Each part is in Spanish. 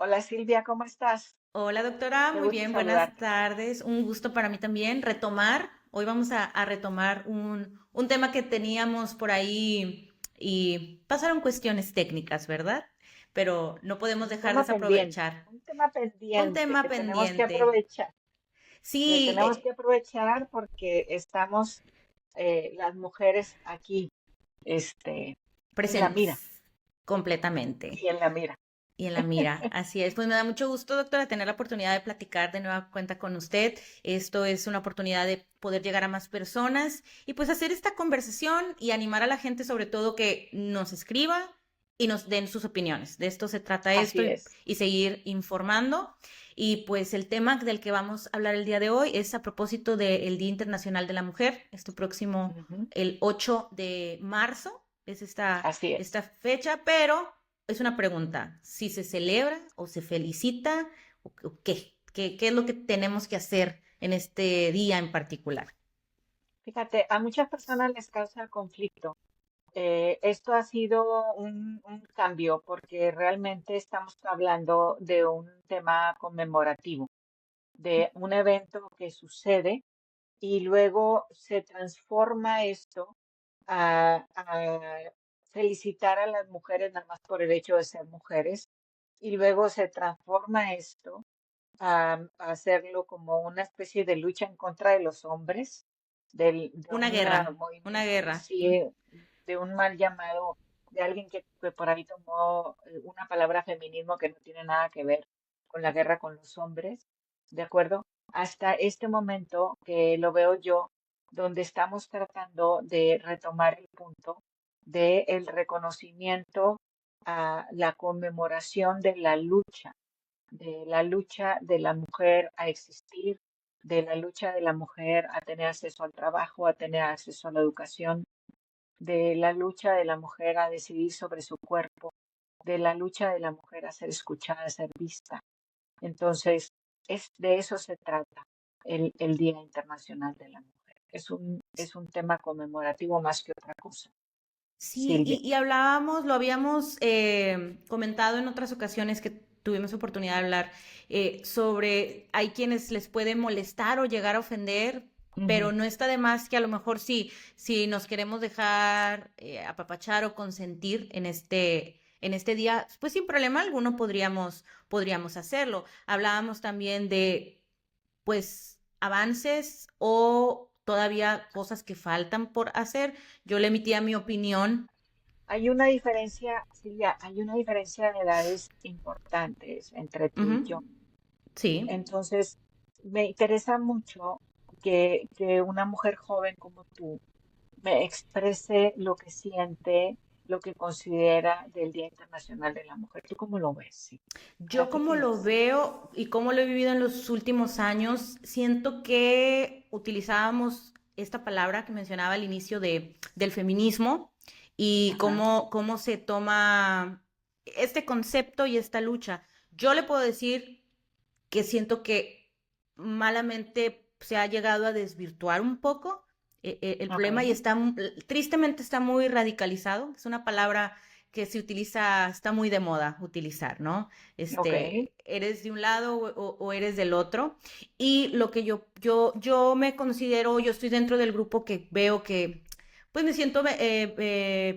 Hola Silvia, ¿cómo estás? Hola doctora, Qué muy gusto bien, buenas saludarte. tardes. Un gusto para mí también retomar. Hoy vamos a retomar un tema que teníamos por ahí y pasaron cuestiones técnicas, ¿verdad? Pero no podemos dejar desaprovechar. Un tema Un pendiente tema que tenemos que pendiente. aprovechar, que Sí, tenemos que aprovechar porque estamos las mujeres aquí, este, en la mira presentes completamente. y en la mira. Y en la mira, así es. Pues me da mucho gusto, doctora, tener la oportunidad de platicar de nueva cuenta con usted. Esto es una oportunidad de poder llegar a más personas y pues hacer esta conversación y animar a la gente sobre todo que nos escriba y nos den sus opiniones. De esto se trata esto Así es. y seguir informando. Y pues el tema del que vamos a hablar el día de hoy es a propósito del Día Internacional de la Mujer, este próximo, Ujú. el 8 de marzo, es Así esta es. fecha, pero es una pregunta, si se celebra o se felicita o qué, qué es lo que tenemos que hacer en este día en particular. Fíjate, a muchas personas les causa conflicto. Esto ha sido un cambio porque realmente estamos hablando de un tema conmemorativo, de un evento que sucede y luego se transforma esto a felicitar a las mujeres nada más por el hecho de ser mujeres y luego se transforma esto a hacerlo como una especie de lucha en contra de los hombres, de un Una movimiento, guerra. sí, de un mal llamado, de alguien que por ahí tomó una palabra feminismo que no tiene nada que ver con la guerra con los hombres, ¿de acuerdo? Hasta este momento que lo veo yo, donde estamos tratando de retomar el punto de el reconocimiento a la conmemoración de la lucha de la mujer a existir, de la lucha de la mujer a tener acceso al trabajo, a tener acceso a la educación, de la lucha de la mujer a decidir sobre su cuerpo, de la lucha de la mujer a ser escuchada, a ser vista. Entonces, de eso se trata el Día Internacional de la Mujer. Es un tema conmemorativo más que otra cosa. Sí, Silvia. y hablábamos, lo habíamos comentado en otras ocasiones que tuvimos oportunidad de hablar sobre, hay quienes les puede molestar o llegar a ofender, pero Ujú. no está de más que a lo mejor sí, si nos queremos dejar apapachar o consentir en este día, pues sin problema alguno podríamos hacerlo. Hablábamos también de pues avances o todavía cosas que faltan por hacer. Yo le emitía mi opinión. Hay una diferencia, Silvia, hay una diferencia de edades importantes entre tú y yo. Ujú, sí, Entonces, me interesa mucho que una mujer joven como tú me exprese lo que siente, lo que considera del Día Internacional de la Mujer. ¿Tú cómo lo ves? Sí. ¿Para yo ti como qué lo es? veo y como lo he vivido en los últimos años, siento que utilizábamos esta palabra que mencionaba al inicio del feminismo y Ajá. cómo se toma este concepto y esta lucha. Yo le puedo decir que siento que malamente se ha llegado a desvirtuar un poco el Ok, problema y tristemente está muy radicalizado. Es una palabra que se utiliza, está muy de moda utilizar, ¿no? ok. Eres de un lado o eres del otro. Y lo que yo me considero, yo estoy dentro del grupo que veo que, pues me siento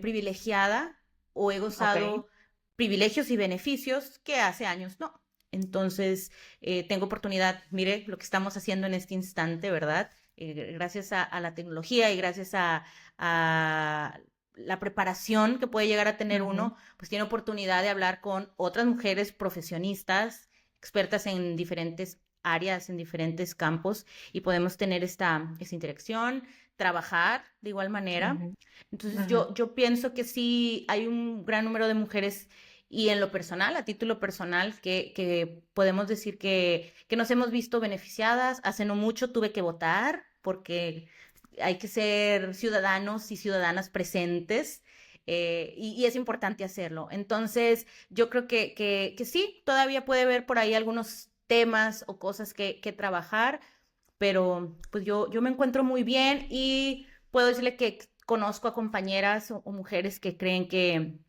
privilegiada o he Ok. gozado privilegios y beneficios que hace años no. Entonces, tengo oportunidad, mire lo que estamos haciendo en este instante, ¿verdad? Gracias a la tecnología y gracias a la preparación que puede llegar a tener Ujú. uno, pues tiene oportunidad de hablar con otras mujeres profesionistas, expertas en diferentes áreas, en diferentes campos, y podemos tener esta interacción, trabajar de igual manera. Ujú. Entonces, Ujú. yo pienso que sí hay un gran número de mujeres y en lo personal, a título personal, que podemos decir que nos hemos visto beneficiadas. Hace no mucho tuve que votar porque hay que ser ciudadanos y ciudadanas presentes y es importante hacerlo. Entonces, yo creo que sí, todavía puede haber por ahí algunos temas o cosas que trabajar, pero pues yo me encuentro muy bien y puedo decirle que conozco a compañeras o mujeres que creen que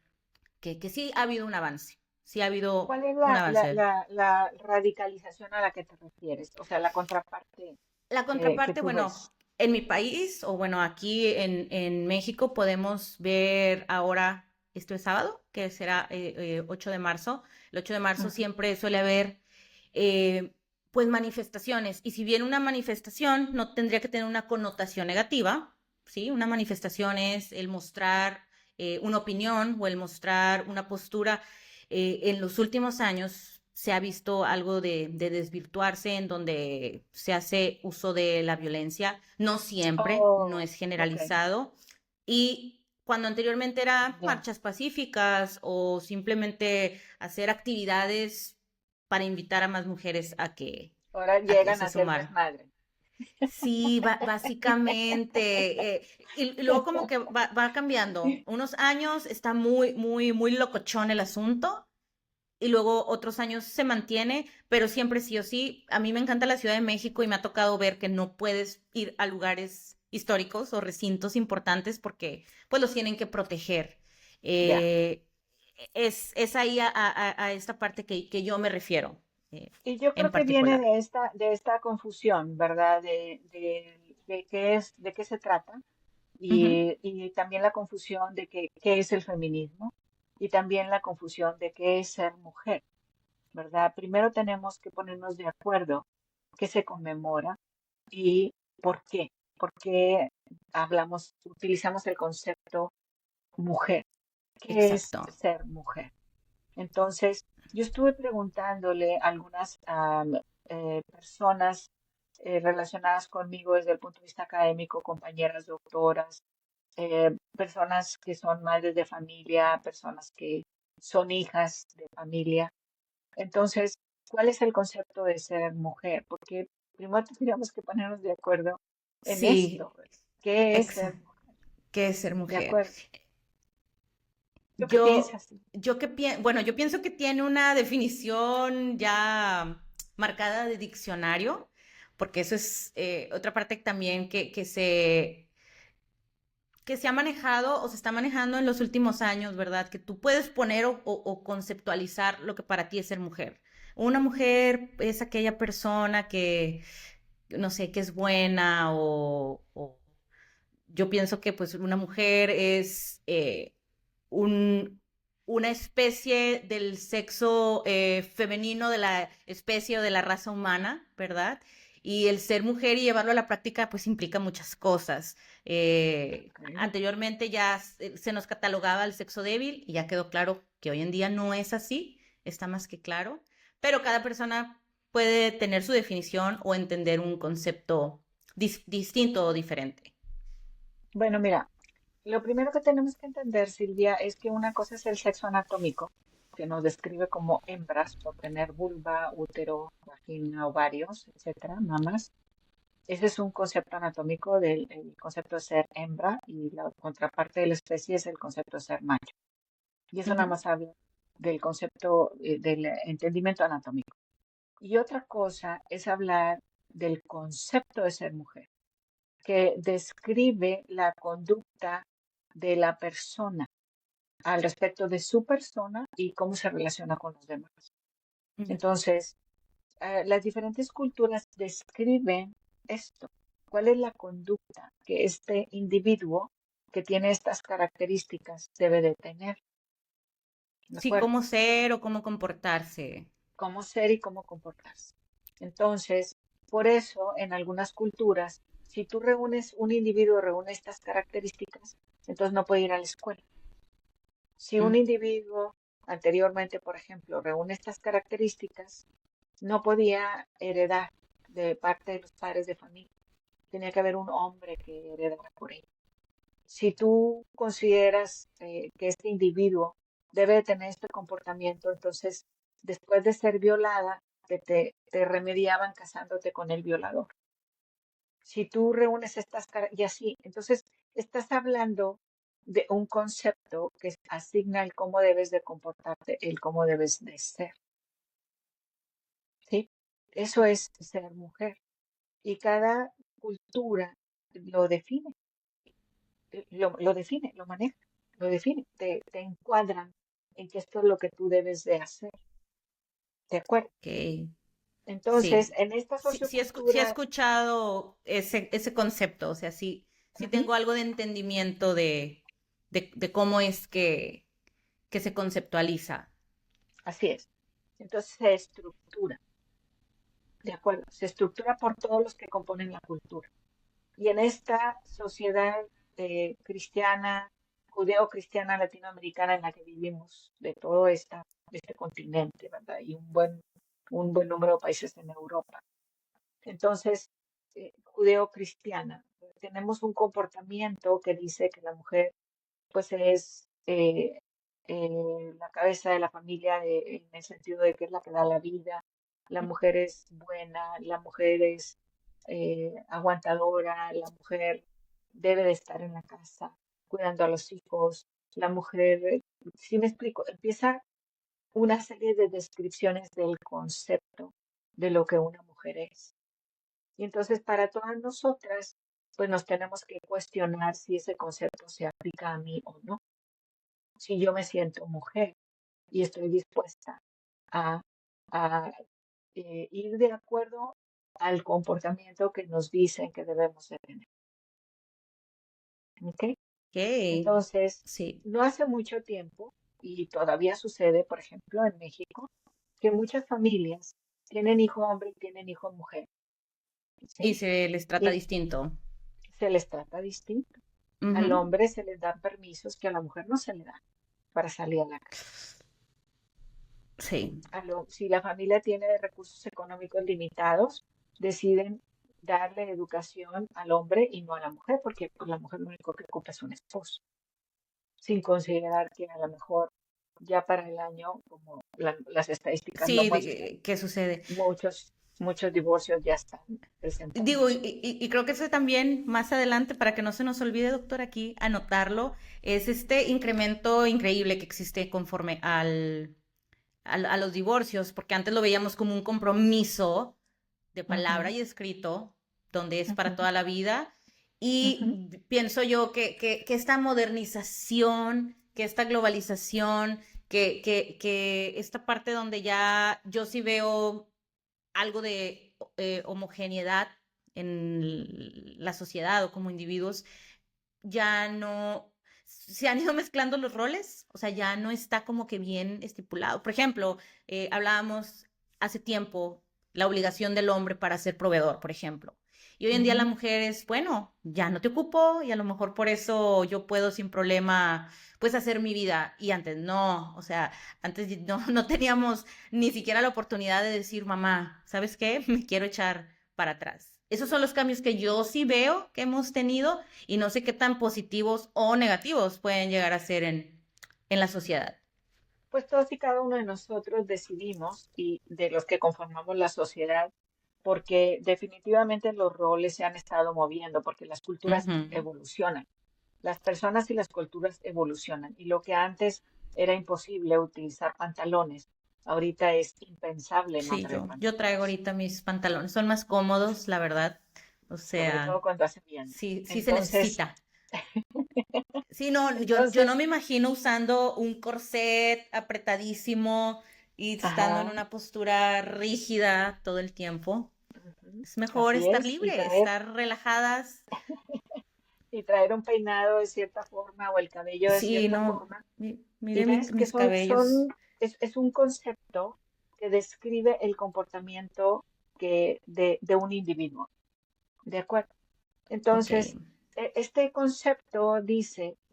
sí ha habido un avance. sí ha habido ¿Cuál es un la, la, avance. la, la radicalización a la que te refieres? O sea, la contraparte La que contraparte, tú bueno, ves. en mi país o bueno, aquí en México podemos ver ahora, esto es sábado, que será 8 de marzo. El 8 de marzo Ujú. siempre suele haber eh, pues manifestaciones. Y si bien una manifestación no tendría que tener una connotación negativa, ¿sí? Una manifestación es el mostrar una opinión o el mostrar una postura. En los últimos años se ha visto algo de desvirtuarse en donde se hace uso de la violencia, no siempre, no Oh, es ok, generalizado. Y cuando anteriormente era ya. marchas pacíficas o simplemente hacer actividades para invitar a más mujeres Ahora a que llegan a se hacer sumaran. desmadre. Sí, básicamente. Y luego como que va cambiando. Unos años está muy, muy, muy locochón el asunto y luego otros años se mantiene, pero siempre sí o sí. A mí me encanta la Ciudad de México y me ha tocado ver que no puedes ir a lugares históricos o recintos importantes porque pues los tienen que proteger. Ya. Eh, es ahí a esta parte que yo me refiero Y yo en creo que viene particular. de esta confusión, ¿verdad? De de qué se trata. Ujú. Y también la confusión de qué es el feminismo y también la confusión de qué es ser mujer, ¿verdad? Primero tenemos que ponernos de acuerdo qué se conmemora y por qué. ¿Por qué utilizamos el concepto mujer? ¿Qué es Exacto. ser mujer? Entonces, yo estuve preguntándole a algunas personas relacionadas conmigo desde el punto de vista académico, compañeras doctoras, personas que son madres de familia, personas que son hijas de familia. Entonces, ¿cuál es el concepto de ser mujer? Porque primero tendríamos que ponernos de acuerdo en Sí, esto. ¿Qué es ser exacto. mujer? ¿Qué es ser De mujer? acuerdo. ¿Tú qué Yo, piensas? bueno, yo pienso que tiene una definición ya marcada de diccionario, porque eso es otra parte también que se ha manejado o se está manejando en los últimos años, ¿verdad? Que tú puedes poner o conceptualizar lo que para ti es ser mujer. Una mujer es aquella persona que, no sé, que es buena o yo pienso que pues una mujer es un, una especie del sexo femenino de la especie o de la raza humana, ¿verdad? Y el ser mujer y llevarlo a la práctica pues implica muchas cosas. Ok. Anteriormente ya se nos catalogaba el sexo débil y ya quedó claro que hoy en día no es así, está más que claro, pero cada persona puede tener su definición o entender un concepto distinto o diferente. Bueno, mira, lo primero que tenemos que entender, Silvia, es que una cosa es el sexo anatómico, que nos describe como hembras por tener vulva, útero, vagina, ovarios, etcétera, mamas. Ese es un concepto anatómico del el concepto de ser hembra y la contraparte de la especie es el concepto de ser macho. Y eso nada Ujú. más habla del concepto del entendimiento anatómico. Y otra cosa es hablar del concepto de ser mujer, que describe la conducta de la persona al respecto de su persona y cómo se relaciona con los demás. Ujú. Entonces, las diferentes culturas describen esto. ¿Cuál es la conducta que este individuo que tiene estas características debe de tener? ¿De Sí, acuerdo? cómo ser o cómo comportarse. Cómo ser y cómo comportarse. Entonces, por eso, en algunas culturas, si tú reúnes, un individuo reúne estas características, entonces no puede ir a la escuela. Si un Mm. individuo anteriormente, por ejemplo, reúne estas características, no podía heredar de parte de los padres de familia. Tenía que haber un hombre que heredara por él. Si tú consideras que este individuo debe de tener este comportamiento, entonces, después de ser violada, te remediaban casándote con el violador. Si tú reúnes y así, entonces estás hablando de un concepto que asigna el cómo debes de comportarte, el cómo debes de ser, ¿sí? Eso es ser mujer. Y cada cultura lo define, lo define, lo maneja, lo define, te encuadran. en que esto es lo que tú debes de hacer, ¿de acuerdo? Ok, Entonces, sí. en esta Sí he sociocultura, escuchado ese concepto, o sea, sí ujú, tengo algo de entendimiento de cómo es que se conceptualiza. así es. Entonces se estructura, ¿de acuerdo? Se estructura por todos los que componen la cultura. Y en esta sociedad cristiana, judeo-cristiana latinoamericana en la que vivimos, de todo este continente, ¿verdad? Y un buen número de países en Europa. Entonces, judeo-cristiana, tenemos un comportamiento que dice que la mujer pues es la cabeza de la familia en el sentido de que es la que da la vida, la mujer es buena, la mujer es aguantadora, la mujer debe de estar en la casa cuidando a los hijos, la mujer, si me explico, empieza una serie de descripciones del concepto de lo que una mujer es. Y entonces para todas nosotras, pues nos tenemos que cuestionar si ese concepto se aplica a mí o no. Si yo me siento mujer y estoy dispuesta a, a ir de acuerdo al comportamiento que nos dicen que debemos de tener. ¿Ok? Ok, Entonces, sí. no hace mucho tiempo, y todavía sucede, por ejemplo, en México, que muchas familias tienen hijo hombre y tienen hijo mujer, Y ¿sí? se les trata Y distinto. se les trata distinto. Al Ujú, hombre se les dan permisos que a la mujer no se le dan para salir a la calle. sí. Si la familia tiene recursos económicos limitados, deciden darle educación al hombre y no a la mujer, porque pues, la mujer lo único que ocupa es un esposo, sin considerar que a lo mejor ya para el año, como las estadísticas lo Sí, muestran, ¿qué sucede? muchos divorcios ya están Digo, presentándose. y creo que eso también más adelante, para que no se nos olvide, doctor, aquí anotarlo, es este incremento increíble que existe conforme a los divorcios, porque antes lo veíamos como un compromiso de palabra Ujú, y escrito, donde es para ujú, toda la vida. ujú, Y pienso yo que esta modernización, que esta globalización, que esta parte donde ya yo sí veo algo de homogeneidad en la sociedad o como individuos, ya no se han ido mezclando los roles, o sea, ya no está como que bien estipulado. Por ejemplo, hablábamos hace tiempo la obligación del hombre para ser proveedor, por ejemplo. Y hoy en día la ujú. mujer es, bueno, ya no te ocupo y a lo mejor por eso yo puedo sin problema, pues hacer mi vida. Y antes no, o sea, antes no teníamos ni siquiera la oportunidad de decir, mamá, ¿sabes qué? Me quiero echar para atrás. Esos son los cambios que yo sí veo que hemos tenido y no sé qué tan positivos o negativos pueden llegar a ser en la sociedad. Pues todos y cada uno de nosotros decidimos y de los que conformamos la sociedad, porque definitivamente los roles se han estado moviendo, porque las culturas Ujú. evolucionan, las personas y las culturas evolucionan, y lo que antes era imposible utilizar pantalones, ahorita es impensable no Sí, traer yo traigo pantalones, ahorita mis pantalones, son más cómodos, la verdad. O sobre todo sea, cuando hace viento. sí se Entonces, necesita. Sí, no, yo no entonces, me imagino usando un corset apretadísimo y estando en ajá, una postura rígida todo el tiempo. ujú, Es mejor así estar es, libre, estar relajadas. y traer un peinado de cierta forma o el cabello de Sí, cierta no, forma. Y mire ves que mis cabellos. es un concepto que describe el comportamiento de un individuo, ¿de acuerdo? Ok. Entonces, este concepto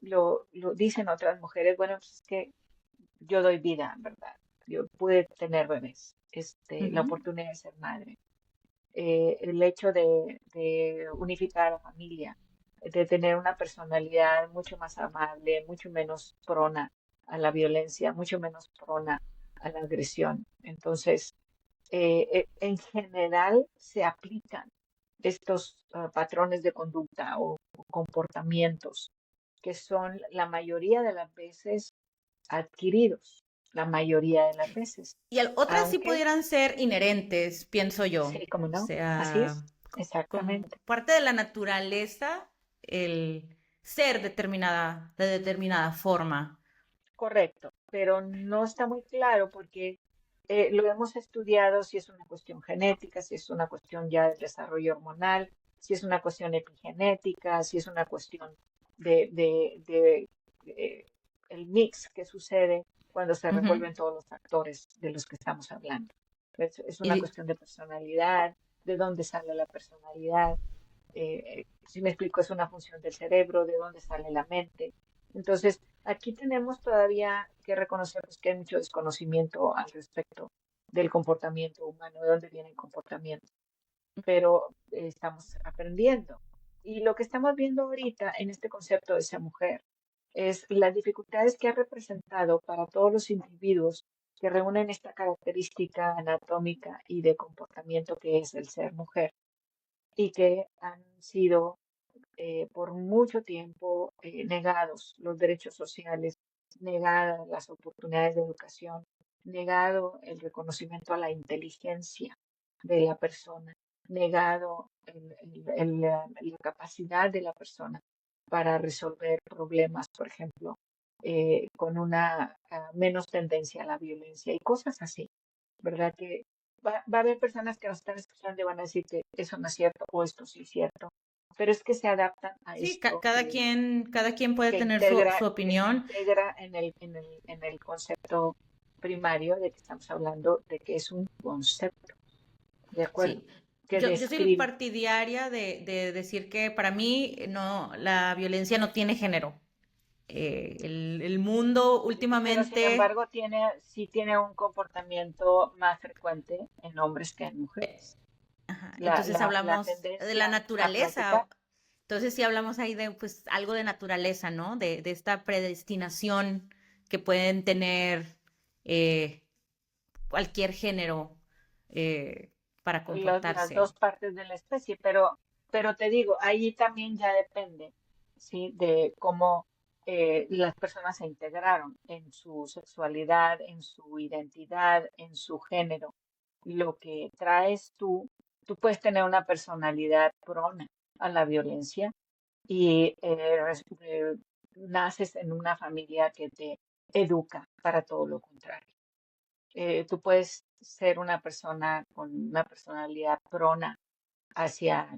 lo dicen otras mujeres, bueno, pues es que yo doy vida, ¿verdad? Yo pude tener bebés, la Ujú. oportunidad de ser madre, el hecho de unificar a la familia, de tener una personalidad mucho más amable, mucho menos prona a la violencia, mucho menos prona a la agresión. Entonces, en general se aplican estos patrones de conducta o comportamientos que son la mayoría de las veces adquiridos, la mayoría de las veces, Y otras sí aunque pudieran ser inherentes, pienso yo. sí, como O no, así sea, es, como exactamente, parte de la naturaleza, el ser de determinada forma. correcto. pero no está muy claro porque lo hemos estudiado si es una cuestión genética, si es una cuestión ya del desarrollo hormonal, si es una cuestión epigenética, si es una cuestión de el mix que sucede cuando se Ujú. revuelven todos los factores de los que estamos hablando. Es una Y, cuestión de personalidad, de dónde sale la personalidad, si me explico, es una función del cerebro, de dónde sale la mente. Entonces, aquí tenemos todavía que reconocer pues, que hay mucho desconocimiento al respecto del comportamiento humano, de dónde viene el comportamiento, pero estamos aprendiendo. Y lo que estamos viendo ahorita en este concepto de esa mujer es las dificultades que ha representado para todos los individuos que reúnen esta característica anatómica y de comportamiento que es el ser mujer y que han sido por mucho tiempo negados los derechos sociales, negadas las oportunidades de educación, negado el reconocimiento a la inteligencia de la persona, negado la capacidad de la persona para resolver problemas, por ejemplo, con una menos tendencia a la violencia y cosas así, ¿verdad? Que va a haber personas que nos están escuchando y van a decir que eso no es cierto o esto sí es cierto, pero es que se adaptan a sí, esto cada quien puede tener su que se opinión. integra en el concepto primario de que estamos hablando de que es un concepto, ¿de acuerdo? Sí, Que yo soy describe. partidaria de decir que para mí no, la violencia no tiene género. El mundo Pero sin últimamente, embargo sí tiene un comportamiento más frecuente en hombres que en eh, mujeres. ajá, entonces La hablamos de la tendencia a naturaleza. platicar, Entonces sí hablamos ahí de pues algo de naturaleza, ¿no? De esta predestinación que pueden tener eh, cualquier género eh, para las comportarse. dos partes de la especie, pero te digo, ahí también ya depende, ¿sí? De cómo las personas se integraron en su sexualidad, en su identidad, en su género. Lo que traes tú puedes tener una personalidad prona a la violencia y naces en una familia que te educa para todo lo contrario. Tú puedes ser una persona con una personalidad prona hacia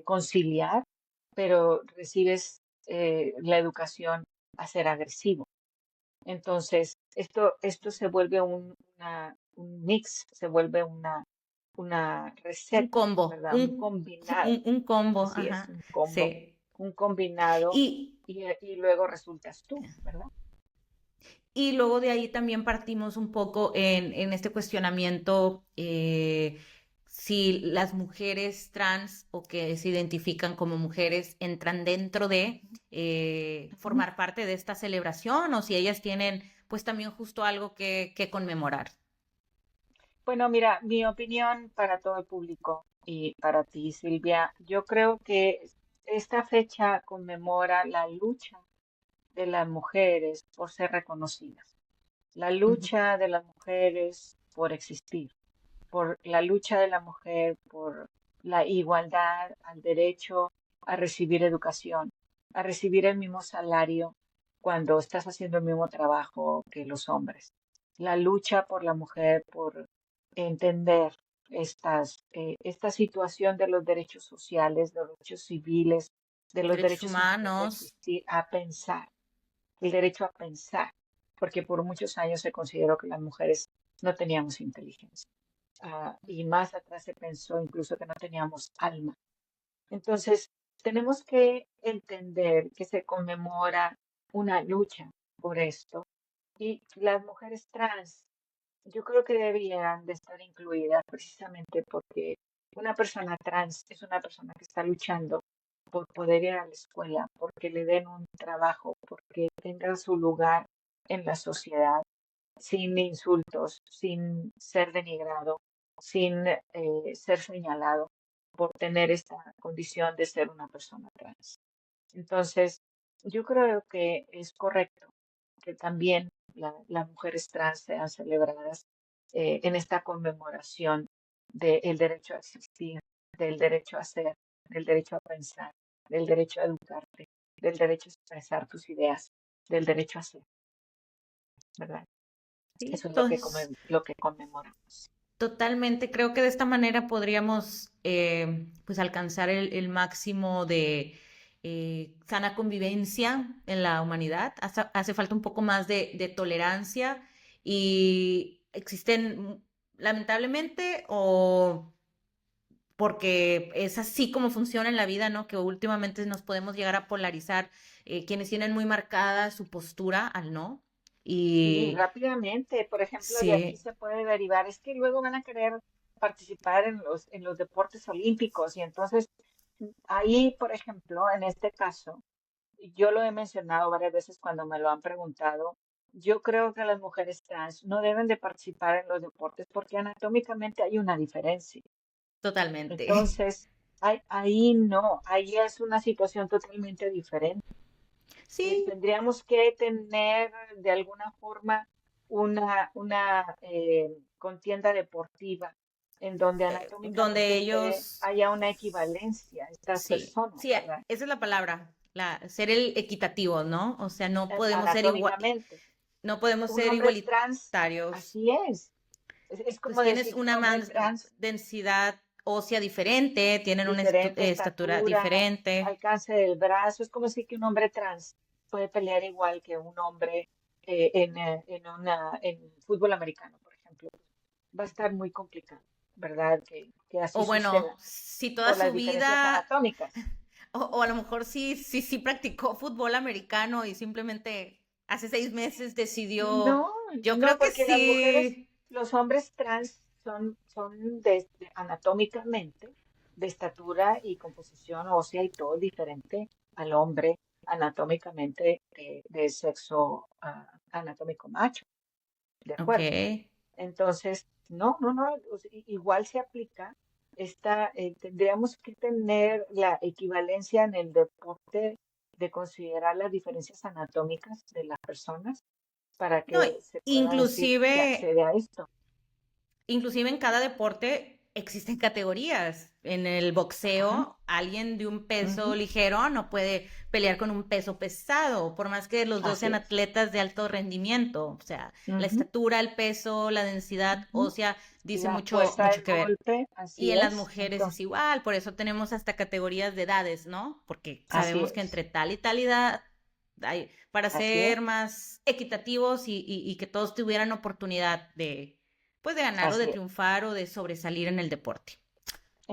conciliar, pero recibes la educación a ser agresivo. Entonces, esto se vuelve un mix, se vuelve una Un receta, combo, ¿verdad? Un combinado. un combo, Así es, ajá, un combo, sí. un combinado Y, y luego resultas tú, ¿verdad? y luego de ahí también partimos un poco en este cuestionamiento si las mujeres trans o que se identifican como mujeres entran dentro de Ujú. formar parte de esta celebración o si ellas tienen pues también justo algo que conmemorar. Bueno, mira, mi opinión para todo el público y para ti, Silvia, yo creo que esta fecha conmemora la lucha de las mujeres por ser reconocidas, la Ujú. lucha de las mujeres por existir, por la lucha de la mujer por la igualdad al derecho a recibir educación, a recibir el mismo salario cuando estás haciendo el mismo trabajo que los hombres. La lucha por la mujer por entender esta situación de los derechos sociales, de los derechos civiles, de los Derechos derechos humanos de humanos, existir, a pensar, el derecho a pensar, porque por muchos años se consideró que las mujeres no teníamos inteligencia. Y más atrás se pensó incluso que no teníamos alma. Entonces, tenemos que entender que se conmemora una lucha por esto y las mujeres trans, yo creo que deberían de estar incluidas precisamente porque una persona trans es una persona que está luchando por poder ir a la escuela, porque le den un trabajo, porque tenga su lugar en la sociedad sin insultos, sin ser denigrado, sin ser señalado por tener esta condición de ser una persona trans. Entonces, yo creo que es correcto que también las mujeres trans sean celebradas en esta conmemoración del derecho a existir, del derecho a ser, del derecho a pensar, del derecho a educarte, del derecho a expresar tus ideas, del derecho a ser. ¿verdad? Sí, Eso es entonces, lo que conmemoramos. totalmente. Creo que de esta manera podríamos pues alcanzar el máximo de sana convivencia en la humanidad. Hace falta un poco más de tolerancia y existen, lamentablemente, o porque es así como funciona en la vida, ¿no? Que últimamente nos podemos llegar a polarizar quienes tienen muy marcada su postura al no. Sí, Y rápidamente, por ejemplo, de aquí sí, se puede derivar, es que luego van a querer participar en los deportes olímpicos y entonces ahí, por ejemplo, en este caso, yo lo he mencionado varias veces cuando me lo han preguntado, yo creo que las mujeres trans no deben de participar en los deportes porque anatómicamente hay una diferencia. totalmente. Entonces, ahí no, ahí es una situación totalmente diferente. Sí, Tendríamos que tener de alguna forma una contienda deportiva en donde donde anatómicamente ellos, haya una equivalencia a estas sí, personas, sí, ¿verdad? esa es la palabra, ser el equitativo, ¿no? O sea, no podemos ser igual, Anatómicamente. no podemos Un ser hombre trans, igualitarios. así es. Es Pues como tienes decir que un una hombre más trans, densidad ósea diferente, tienen una diferente estatura estatura, diferente. alcance del brazo, es como decir que un hombre trans puede pelear igual que un hombre en fútbol americano, por ejemplo. Va a estar muy complicado, ¿verdad? Que así O bueno, suceda si toda por las su diferencias vida, anatómicas. o a lo mejor sí practicó fútbol americano y simplemente hace 6 meses decidió, No, yo no, creo que porque las mujeres, sí. los hombres trans son anatómicamente, de estatura y composición ósea y todo diferente al hombre anatómicamente de sexo anatómico macho, ¿de Ok, acuerdo? Entonces, no, o sea, igual se aplica. Tendríamos que tener la equivalencia en el deporte de considerar las diferencias anatómicas de las personas para no, que se pueda decir se inclusive accede a esto. Inclusive en cada deporte existen categorías. En el Ajá, boxeo, alguien de un peso ujú, ligero no puede pelear con un peso pesado, por más que los dos así sean es. atletas de alto rendimiento. O sea, la Ujú, estatura, el peso, la densidad ujú. ósea dice La mucho, fuerza mucho del que ver. golpe, Y así en las es. mujeres es Entonces, igual, por eso tenemos hasta categorías de edades, ¿no? Porque así sabemos que es, entre tal y tal edad, para así es, ser más equitativos y que todos tuvieran oportunidad de, pues, de ganar o de así es. triunfar o de sobresalir en el deporte.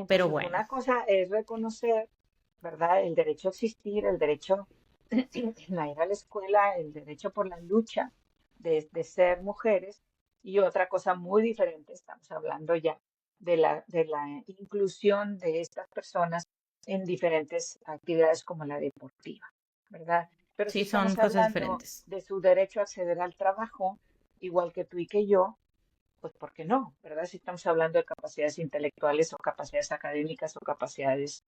Pero Entonces, bueno, una cosa es reconocer, ¿verdad? El derecho a existir, el derecho a ir a la escuela, el derecho por la lucha de ser mujeres, y otra cosa muy diferente, estamos hablando ya de la inclusión de estas personas en diferentes actividades como la deportiva, ¿verdad? Pero si sí, son estamos cosas hablando diferentes. de su derecho a acceder al trabajo, igual que tú y que yo, pues ¿por qué no? ¿Verdad? Si estamos hablando de capacidades intelectuales o capacidades académicas o capacidades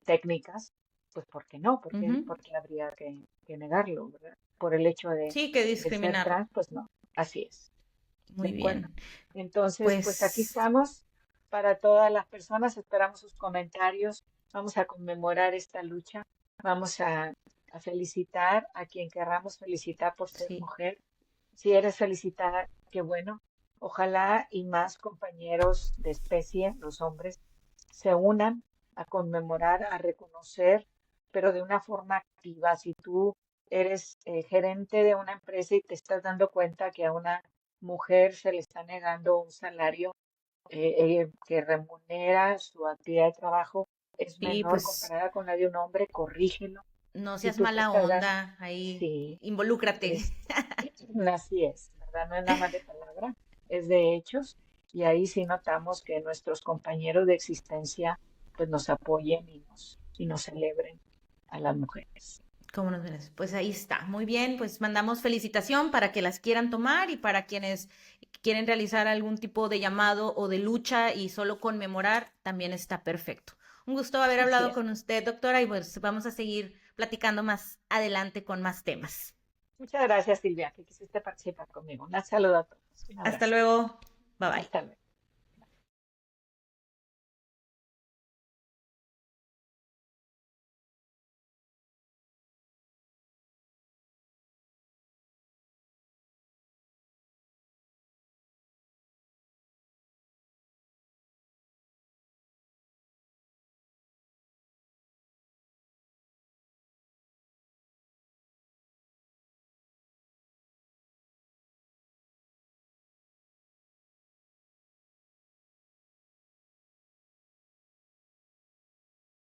técnicas, pues ¿por qué no? Ujú. Por qué habría que negarlo, ¿verdad? Por el hecho Sí, que de ser discriminar. trans, pues no, así es, ¿de Muy acuerdo? bien. Entonces, pues aquí Pues estamos para todas las personas, esperamos sus comentarios, vamos a conmemorar esta lucha, vamos a felicitar a quien querramos felicitar por ser sí. mujer. Si eres felicitada, qué bueno. Ojalá y más compañeros de especie, los hombres, se unan a conmemorar, a reconocer, pero de una forma activa. Si tú eres gerente de una empresa y te estás dando cuenta que a una mujer se le está negando un salario que remunera su actividad de trabajo es Sí, menor pues comparada con la de un hombre, corrígelo. no Si seas tú te mala estás dando, onda, ahí sí, involúcrate. es, así es, ¿verdad? No es nada más de palabra, es de hechos. Y ahí sí notamos que nuestros compañeros de existencia pues nos apoyen y nos celebren a las mujeres. ¿Cómo nos ves? Pues ahí está. Muy bien, pues mandamos felicitación para que las quieran tomar y para quienes quieren realizar algún tipo de llamado o de lucha y solo conmemorar, también está perfecto. Un gusto haber Así hablado es. con usted, doctora, y pues vamos a seguir platicando más adelante con más temas. Muchas gracias, Silvia, que quisiste participar conmigo. Un saludo a todos. Un Hasta abrazo. luego. Bye bye. Hasta luego.